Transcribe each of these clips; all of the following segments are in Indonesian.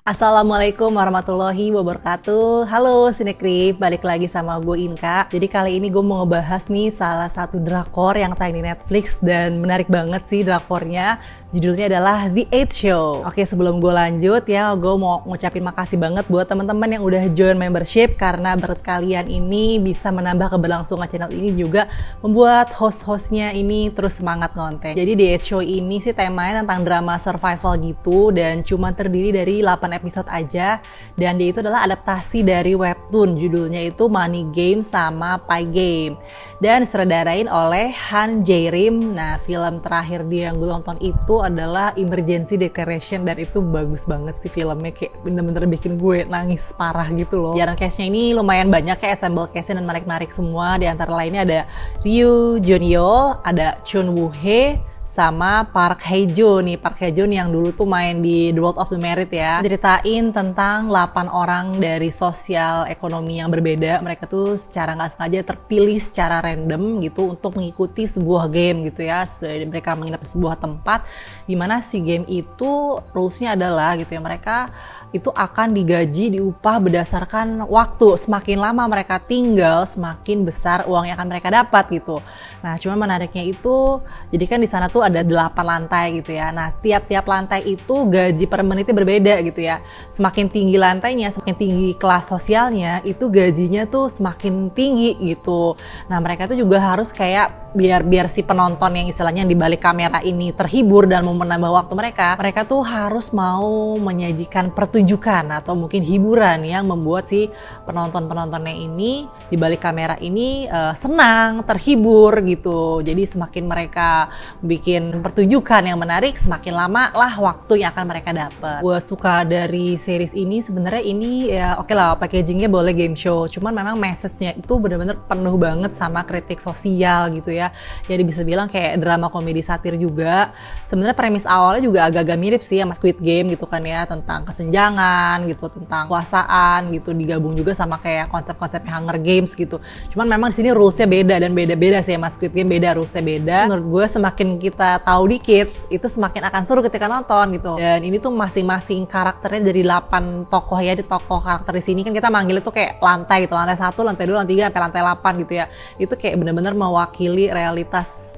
Assalamualaikum warahmatullahi wabarakatuh. Halo Sinekrip, balik lagi sama gue Inka. Jadi kali ini gue mau ngebahas nih salah satu drakor yang tayang di Netflix dan menarik banget sih drakornya. Judulnya adalah The 8 Show. Oke, sebelum gue lanjut ya, gue mau ngucapin makasih banget buat teman-teman yang udah join membership karena berkat kalian ini bisa menambah keberlangsungan channel ini, juga membuat host-hostnya ini terus semangat ngonten. Jadi The 8 Show ini sih temanya tentang drama survival gitu dan cuma terdiri dari 8 episode aja, dan dia itu adalah adaptasi dari webtoon, judulnya itu Money Game sama Pie Game, dan disutradarain oleh Han Jae-rim. Nah, film terakhir dia yang gue tonton itu adalah Emergency Declaration, dan itu bagus banget sih filmnya, kayak bener-bener bikin gue nangis parah gitu loh. Jarang cast-nya ini lumayan banyak, kayak assemble cast-nya dan menarik-menarik semua. Di antara lainnya ada Ryu Jeon-yeol, ada Chun Woo-hee, sama Park Hae-joon nih. Park Hae-joon yang dulu tuh main di The World of the Married ya. Ceritain tentang 8 orang dari sosial ekonomi yang berbeda. Mereka tuh secara nggak sengaja terpilih secara random gitu untuk mengikuti sebuah game gitu ya. Mereka menginap di sebuah tempat dimana si game itu rules-nya adalah gitu ya, mereka itu akan digaji, diupah berdasarkan waktu. Semakin lama mereka tinggal, semakin besar uang yang akan mereka dapat gitu. Nah, cuma menariknya itu, jadi kan di sana tuh ada 8 lantai gitu ya. Nah, tiap-tiap lantai itu gaji per menitnya berbeda gitu ya. Semakin tinggi lantainya, semakin tinggi kelas sosialnya, itu gajinya tuh semakin tinggi gitu. Nah, mereka tuh juga harus kayak biar si penonton yang istilahnya di balik kamera ini terhibur dan mau menambah waktu mereka tuh harus mau menyajikan pertunjukan atau mungkin hiburan yang membuat si penontonnya ini di balik kamera ini senang, terhibur gitu. Jadi semakin mereka bikin pertunjukan yang menarik, semakin lama lah waktu yang akan mereka dapat. Gue suka dari series ini, sebenarnya ini ya oke lah, packagingnya boleh game show, cuman memang message-nya itu bener-bener penuh banget sama kritik sosial gitu ya. Jadi bisa bilang kayak drama komedi satir juga. Sebenarnya premis awalnya juga agak-agak mirip sih sama Squid Game gitu kan ya, tentang kesenjangan gitu, tentang kekuasaan gitu, digabung juga sama kayak konsep-konsep Hunger Games gitu. Cuman memang di sini rules-nya beda, dan beda-beda sih sama Squid Game, beda rules-nya beda. Menurut gue semakin kita tahu dikit, itu semakin akan seru ketika nonton gitu. Dan ini tuh masing-masing karakternya dari 8 tokoh ya, di tokoh karakter di sini kan kita manggil itu kayak lantai gitu, lantai 1, lantai 2, lantai 3 sampai lantai 8 gitu ya. Itu kayak benar-benar mewakili realitas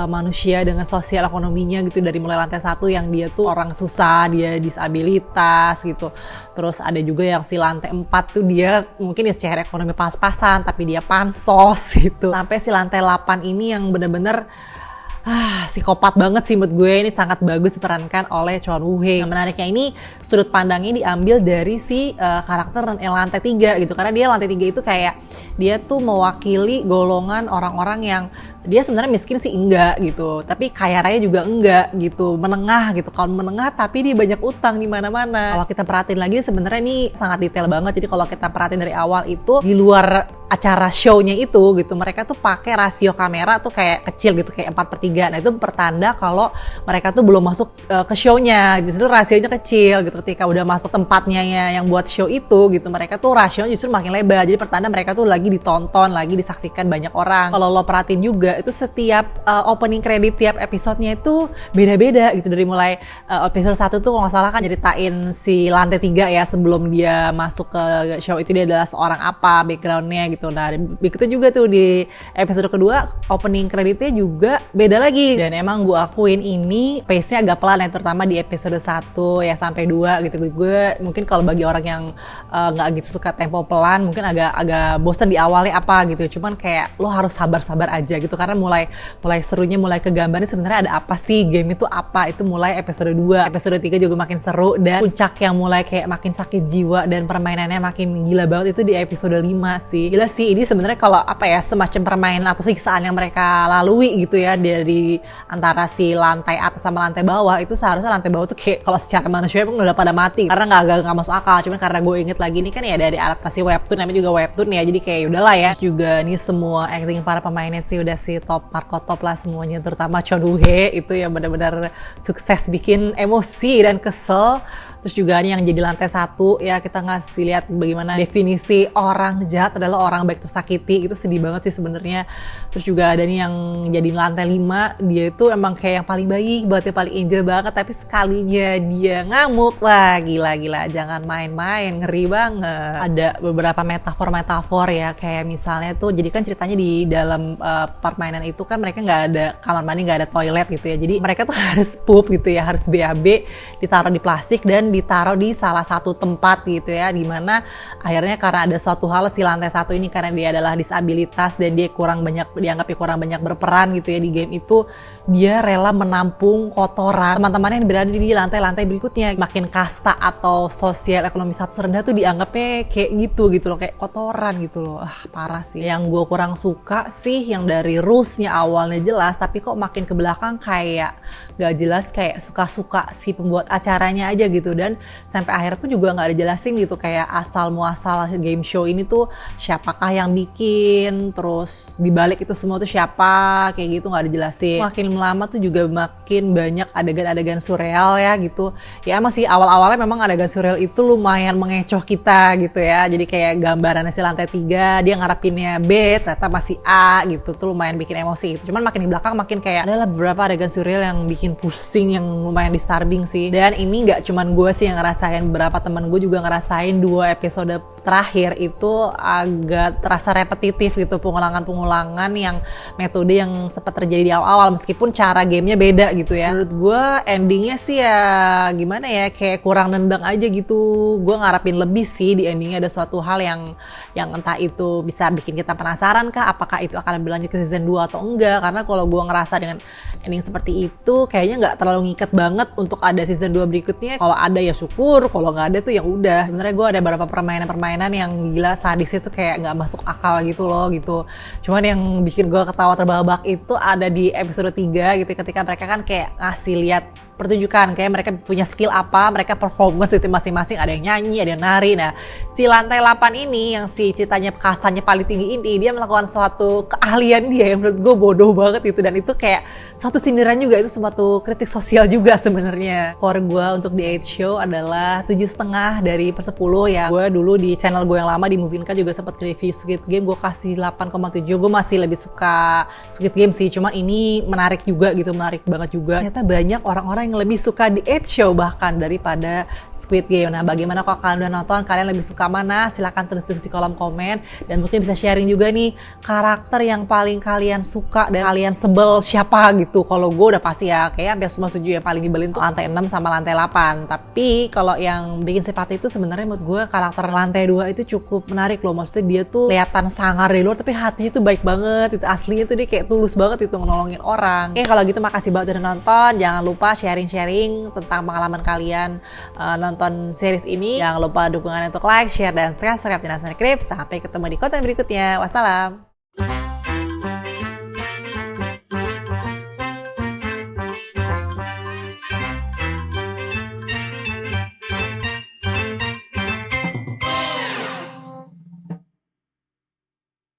manusia dengan sosial ekonominya gitu, dari mulai lantai 1 yang dia tuh orang susah, dia disabilitas gitu. Terus ada juga yang si lantai 4 tuh dia mungkin ya secara ekonomi pas-pasan tapi dia pansos gitu. Sampai si lantai 8 ini yang bener-bener psikopat banget sih menurut gue. Ini sangat bagus diperankan oleh Chun Woo-hee. Yang menariknya ini sudut pandangnya diambil dari si karakter yang lantai 3 gitu, karena dia lantai 3 itu kayak dia tuh mewakili golongan orang-orang yang dia sebenarnya miskin sih enggak gitu, tapi kaya raya juga enggak gitu, menengah gitu, kaum menengah tapi dia banyak utang di mana-mana. Kalau kita perhatiin lagi sebenarnya ini sangat detail banget. Jadi kalau kita perhatiin dari awal itu di luar acara show-nya itu gitu, mereka tuh pakai rasio kamera tuh kayak kecil gitu, kayak 4/3. Nah, itu pertanda kalau mereka tuh belum masuk ke show-nya, justru rasionya kecil gitu. Ketika udah masuk tempatnya yang buat show itu gitu, mereka tuh rasionya justru makin lebar. Jadi pertanda mereka tuh lagi ditonton, lagi disaksikan banyak orang. Kalau lo perhatiin juga itu setiap opening credit tiap episodenya itu beda-beda gitu. Dari mulai episode 1 tuh kalau nggak salah kan ceritain si lantai 3 ya, sebelum dia masuk ke show itu dia adalah seorang apa, backgroundnya gitu. Nah, begitu juga tuh di episode kedua opening creditnya juga beda lagi. Dan emang gue akuin ini pace-nya agak pelan ya, terutama di episode 1 ya sampai 2 gitu. Gue mungkin kalau bagi orang yang nggak gitu suka tempo pelan mungkin agak bosan di awalnya apa gitu. Cuman kayak lo harus sabar-sabar aja gitu, karena mulai serunya, mulai ke gambarnya sebenarnya ada apa sih, game itu apa, itu mulai episode 2. Episode 3 juga makin seru, dan puncak yang mulai kayak makin sakit jiwa dan permainannya makin gila banget itu di episode 5 sih. Gila sih, ini sebenarnya kalau apa ya, semacam permainan atau siksaan yang mereka lalui gitu ya, dari antara si lantai atas sama lantai bawah. Itu seharusnya lantai bawah tuh kayak kalau secara manusia pun udah pada mati karena nggak masuk akal. Cuman karena gue inget lagi ini kan ya dari adaptasi webtoon, namanya juga webtoon ya, jadi kayak udahlah ya. Terus juga nih semua acting para pemainnya sih udah si top marko top lah semuanya, terutama Chun Woo-hee itu yang benar-benar sukses bikin emosi dan kesel. Terus juga nih yang jadi lantai 1 ya, kita ngasih lihat bagaimana definisi orang jahat adalah orang baik tersakiti. Itu sedih banget sih sebenarnya. Terus juga ada nih yang jadi lantai 5, dia itu emang kayak yang paling baik banget, yang paling angel banget, tapi sekalinya dia ngamuk, wah gila-gila, jangan main-main, ngeri banget. Ada beberapa metafor ya, kayak misalnya tuh, jadi kan ceritanya di dalam permainan itu kan mereka nggak ada kamar mandi, nggak ada toilet gitu ya, jadi mereka tuh harus pup gitu ya, harus BAB, ditaruh di plastik dan ditaruh di salah satu tempat gitu ya, dimana akhirnya karena ada suatu hal si lantai 1 ini, karena dia adalah disabilitas dan dia dianggap kurang banyak berperan gitu ya di game itu, dia rela menampung kotoran teman-teman yang berada di lantai-lantai berikutnya. Makin kasta atau sosial ekonomi status rendah tuh dianggapnya kayak gitu loh, kayak kotoran gitu loh. Parah sih. Yang gue kurang suka sih yang dari rulesnya awalnya jelas, tapi kok makin ke belakang kayak gak jelas, kayak suka-suka si pembuat acaranya aja gitu, dan sampai akhir pun juga gak ada jelasin gitu, kayak asal muasal game show ini tuh siapakah yang bikin, terus dibalik itu semua tuh siapa, kayak gitu gak ada jelasin. Makin lama tuh juga makin banyak adegan-adegan surreal ya gitu. Ya masih awal-awalnya memang adegan surreal itu lumayan mengecoh kita gitu ya, jadi kayak gambarannya si lantai 3, dia ngarepinnya B, ternyata masih A gitu, tuh lumayan bikin emosi gitu. Cuman makin di belakang makin kayak adalah beberapa adegan surreal yang bikin pusing, yang lumayan disturbing sih. Dan ini nggak cuman gue sih yang ngerasain, beberapa temen gue juga ngerasain 2 episode terakhir itu agak terasa repetitif gitu, pengulangan-pengulangan yang metode yang sempat terjadi di awal-awal, meskipun cara gamenya beda gitu ya. Menurut gue endingnya sih ya gimana ya, kayak kurang nendang aja gitu. Gue ngarepin lebih sih di endingnya, ada suatu hal yang entah itu bisa bikin kita penasaran kah, apakah itu akan berlanjut ke season 2 atau enggak. Karena kalau gue ngerasa dengan ending seperti itu kayaknya nggak terlalu ngikat banget untuk ada season 2 berikutnya. Kalau ada ya syukur, kalau nggak ada tuh ya udah. Sebenarnya gue ada beberapa permainan yang gila sadisnya tuh kayak nggak masuk akal gitu loh gitu. Cuman yang bikin gue ketawa terbahak-bahak itu ada di episode 3 gitu, ketika mereka kan kayak ngasih lihat pertunjukan, kayak mereka punya skill apa, mereka performance itu masing-masing, ada yang nyanyi, ada yang nari. Nah, si lantai 8 ini yang si ceritanya kastanya paling tinggi ini, dia melakukan suatu keahlian dia yang menurut gue bodoh banget gitu, dan itu kayak suatu sindiran juga, itu suatu kritik sosial juga sebenarnya. Skor gue untuk The 8 Show adalah 7,5 dari per 10 ya. Gue dulu di channel gue yang lama di Movinka juga sempat review Squid Game, gue kasih 8,7. Gue masih lebih suka Squid Game sih, cuman ini menarik juga gitu, menarik banget juga. Ternyata banyak orang-orang yang lebih suka The 8 Show bahkan daripada Squid Game. Nah, bagaimana kalau kalian udah nonton, kalian lebih suka mana? Silahkan tulis di kolom komen, dan mungkin bisa sharing juga nih karakter yang paling kalian suka dan kalian sebel siapa gitu. Kalau gue udah pasti ya kayak hampir semua 7 yang paling dibelin tuh lantai 6 sama lantai 8. Tapi kalau yang bikin simpati itu sebenarnya menurut gue karakter lantai 2 itu cukup menarik loh. Maksudnya dia tuh kelihatan sangar dari luar tapi hatinya tuh baik banget. Itu aslinya tuh dia kayak tulus banget itu menolongin orang. Oke, kalau gitu makasih banget udah nonton. Jangan lupa sharing-sharing tentang pengalaman kalian nonton series ini. Jangan lupa dukungan untuk like, share, dan subscribe channel Snackrip. Sampai ketemu di konten berikutnya. Wassalam.